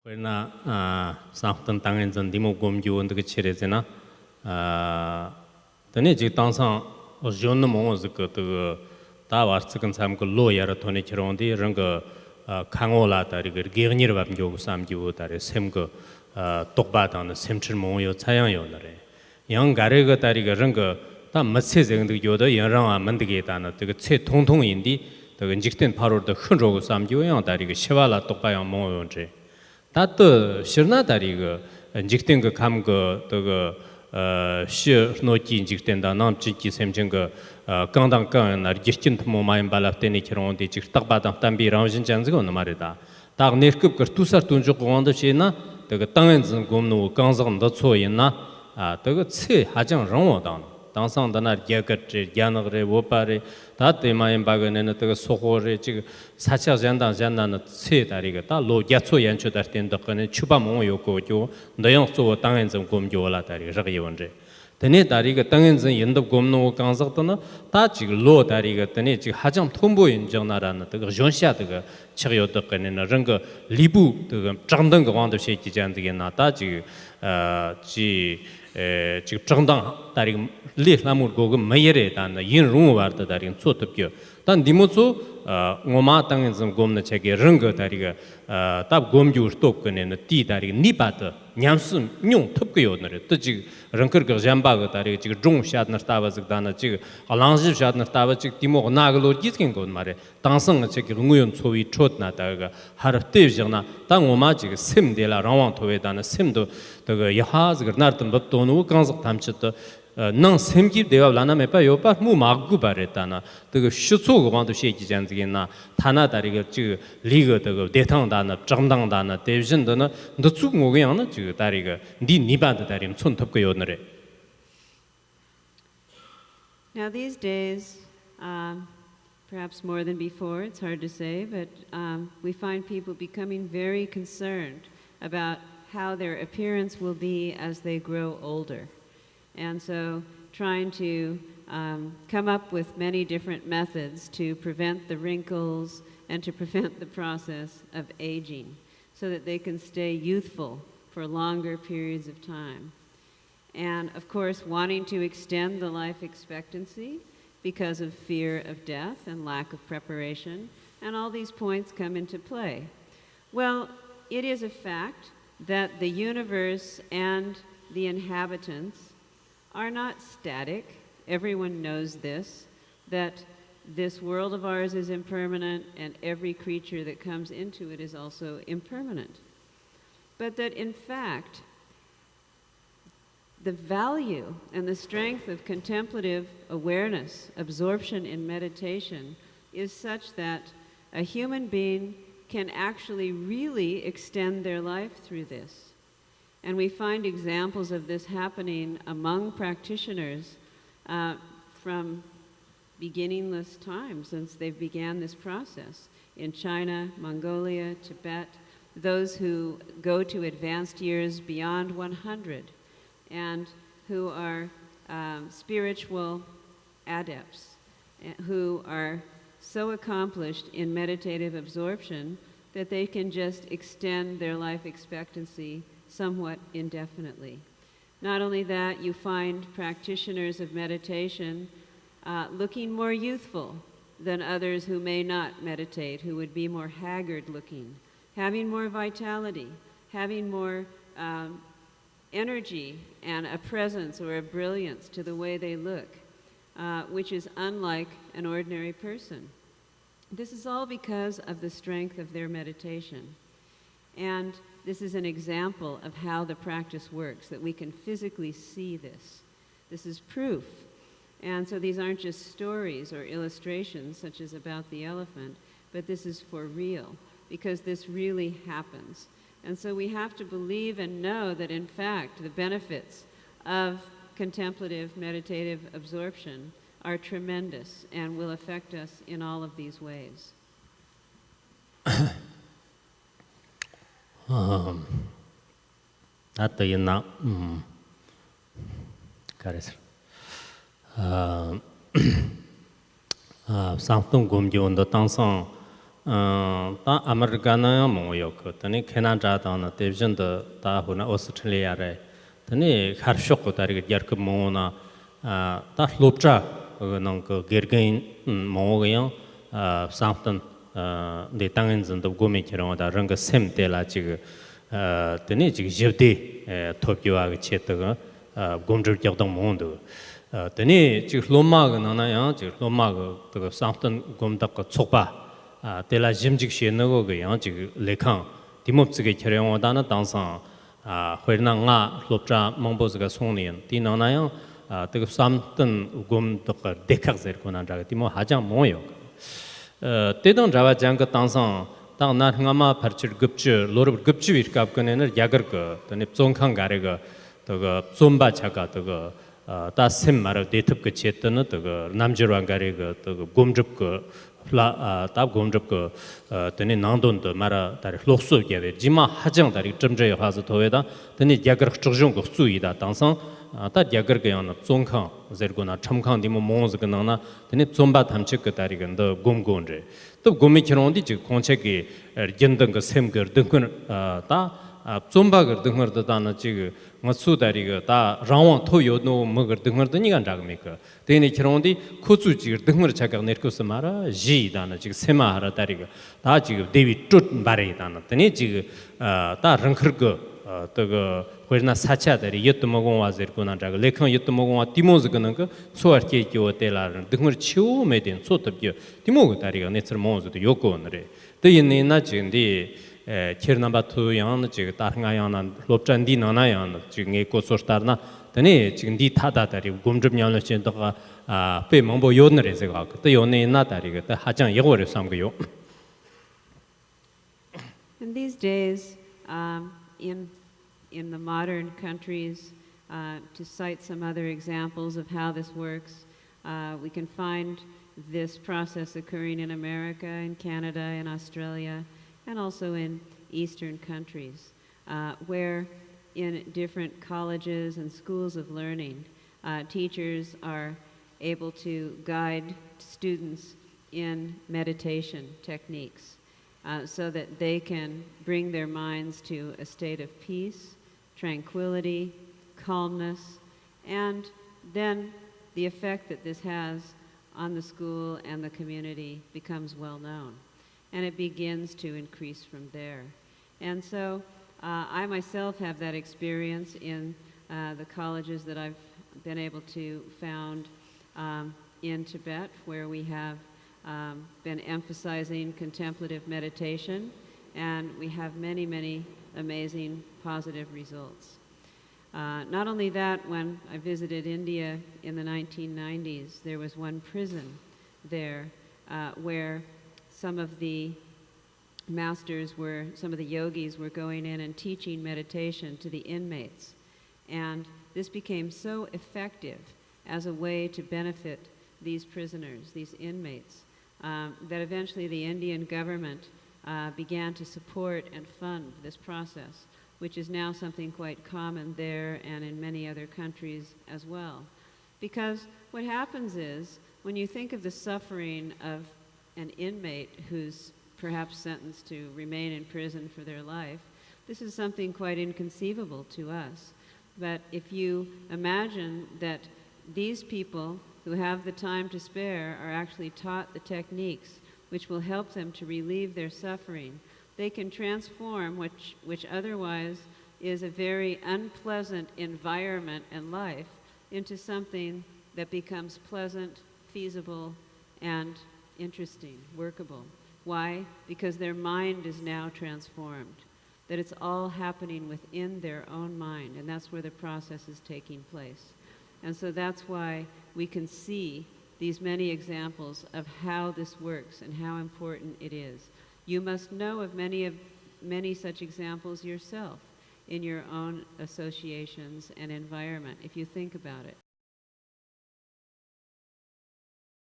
Wena samtan tangen zan dimo gomju und ge cherezena tane ji tangsang jon mo z ge de da war tsigen sam ge lo yara tone chirondi rang ge kango la da ri ge genir bam jo sam ju da re sem ge tokba dan sem chir mo yo chayang yo na re yang ga re ge da ri ge rang ge da ma che zeng de yo de yang rang a men de ge da na de ge che tong tong yin di de ge jikten paro de hun ro sam ju yang da ri ge shewa la tokba yang mo yo je 다또 시르나다리가 직된거 감거 더거 시노지 직된다 남지기 샘정거 강당강 날 기스틴 모 마임 발라테니 키론데 직딱 바당 담비 라운진 장즈고 말이다 딱 내급 그 투서 돈주 공원도 시나 더거 땅엔즈 곰노 강성도 초이나 아 더거 체 하정 롱오당 당상다나 개거지 야너그레 오파레 다때 마임 바가네는 더거 소호레 지금 사차 잔당 잔나는 체 다리가 다 로야초 연초다 된다 거는 추바몽 요고죠 너영소 땅엔즈 곰조라 다리 저기 원제 드네 다리가 땅엔즈 연도 곰노 강석도나 다 지금 로 다리가 드네 지금 하정 통보 인정나라는 더거 존샤 더거 치료도 거는 런거 리부 더거 장던 거 왕도 시기 잔되게 나다 지금 지금 정당 다리 리라무 고고 메예레 단 인루 와르다 다리 쏘트표 단 디모소 오마 땅엔 좀 곰나 체게 런거 다리가 답 곰주 스톡거네 티 다리 니바드 냠스 뇽 톱고요네 또 지금 런커거 잠바가 다리 지금 종 샤드나 스타바즈 다나 지금 알랑지 샤드나 스타바 지금 디모 나글로 기스킨 거 말에 당성 체게 룽우연 소위 촛나다가 하르 때지나 당 오마 지금 셈데라 라왕 토웨다나 셈도 더가 야하즈 그나르든 버토노 강석 탐치도 능 셈기 대와 라나메파 요파 무 마구 바레타나 그 슈초 고반도 시기 잔지게나 타나 다리가 지 리그 그 대탕다나 정당다나 대신도나 너축 모게야나 지 다리가 니 니반도 다리는 손 덮고 요너래. Now these days, perhaps more than before, it's hard to say, but we find people becoming very concerned about how their appearance will be as they grow older. And so trying to come up with many different methods to prevent the wrinkles and to prevent the process of aging so that they can stay youthful for longer periods of time. And of course, wanting to extend the life expectancy because of fear of death and lack of preparation, and all these points come into play. Well, it is a fact that the universe and the inhabitants are not static. Everyone knows this, that this world of ours is impermanent and every creature that comes into it is also impermanent. But that in fact, the value and the strength of contemplative awareness, absorption in meditation, is such that a human being can actually really extend their life through this. And we find examples of this happening among practitioners from beginningless time, since they began this process. In China, Mongolia, Tibet, those who go to advanced years beyond 100 and who are spiritual adepts, who are so accomplished in meditative absorption that they can just extend their life expectancy somewhat indefinitely. Not only that, you find practitioners of meditation looking more youthful than others who may not meditate, who would be more haggard looking, having more vitality, having more energy and a presence or a brilliance to the way they look, which is unlike an ordinary person. This is all because of the strength of their meditation. And this is an example of how the practice works, that we can physically see this. This is proof. And so these aren't just stories or illustrations, such as about the elephant, but this is for real, because this really happens. And so we have to believe and know that, in fact, the benefits of contemplative meditative absorption are tremendous and will affect us in all of these ways. 나도 있나 그래서 상동 공기원도 당상 다 아메리카나 뭐요 그더니 캐나다다나 대전도 다 호나 오스트레일리아래 더니 하르쇼고 다리가 여급 뭐나 다 롭자 그는 그 게르긴 뭐고요 상튼 내 땅엔전도 고메처럼다 런가 셈텔라 지금 더니 지금 저대 토끼와 체트가 곰들 적동 뭐도 더니 지금 로마가 나나요 지금 로마가 그 상튼 곰닥가 촉바 때라 짐직시 너고 그 양지 레칸 디몹스게 촬영하다는 당상 회나가 롭자 몽보스가 송년 디나나요 그 삼든 곰덕가 데카즈르고나다 디모 하장 뭐요 때던 자와 장그 당상 당나 흥아마 파르치 급주 로르 급주 위갑거네는 야거거 더니 종칸 가래가 더가 좀바 차가 더가 다셈 말을 데트급 그 쳇더는 더가 남주랑 가래가 더가 곰줍거 답 공접거 드니 난돈도 마라 다리 loksu게 지마 하정 다리 점저에 가서 도에다 드니 야거 적중 거 수이다 당상 다 야거게 양 종칸 저거나 첨칸 디모 몽즈가 나나 드니 좀바 탐측 그 다리가 더 곰곰제 또 곰이 키론디 지 공책이 연던 거 셈거 등근 다 좀바거 등거도 다나 지금 맞수 다리가 다 라원 토요노 먹을 등거도 니간 작미까 데니 키론디 코수지 등거 차가 내거서 말아 지다나 지금 세마하라 다리가 다 지금 데비 쫓 바래다나 데니 지금 다 랑커거 또그 회나 사차들이 여트 먹은 와서구나 자가 레컨 여트 먹은 와 디모즈 그는 거 소아케 교텔라는 등을 치우 메딘 소톱교 디모그 다리가 네처 모즈도 요코너레 더이네나 진디 체르나바투 양 지금 다른 가야나 롭잔디 나나야 지금 에코 소스타나 더니 지금 디 타다다리 곰좀 연락진도가 배 몽보 요너레세가 또 요네나 다리가 또 하장 여고를 삼고요. And these days, in the modern countries, to cite some other examples of how this works, we can find this process occurring in America, in Canada, in Australia, and also in Eastern countries, where in different colleges and schools of learning, teachers are able to guide students in meditation techniques. So that they can bring their minds to a state of peace, tranquility, calmness, and then the effect that this has on the school and the community becomes well known. And it begins to increase from there. And so I myself have that experience in the colleges that I've been able to found in Tibet, where we have been emphasizing contemplative meditation, and we have many, many amazing positive results. Not only that, when I visited India in the 1990s, there was one prison there where some of the masters were, some of the yogis were going in and teaching meditation to the inmates. And this became so effective as a way to benefit these prisoners, these inmates, that eventually the Indian government began to support and fund this process, which is now something quite common there and in many other countries as well. Because what happens is, when you think of the suffering of an inmate who's perhaps sentenced to remain in prison for their life, this is something quite inconceivable to us. But if you imagine that these people who have the time to spare are actually taught the techniques which will help them to relieve their suffering, they can transform which otherwise is a very unpleasant environment and life into something that becomes pleasant, feasible, and interesting, workable. Why? Because their mind is now transformed, that it's all happening within their own mind, and that's where the process is taking place. And so that's why we can see these many examples of how this works and how important it is. You must know of many such examples yourself in your own associations and environment, if you think about it.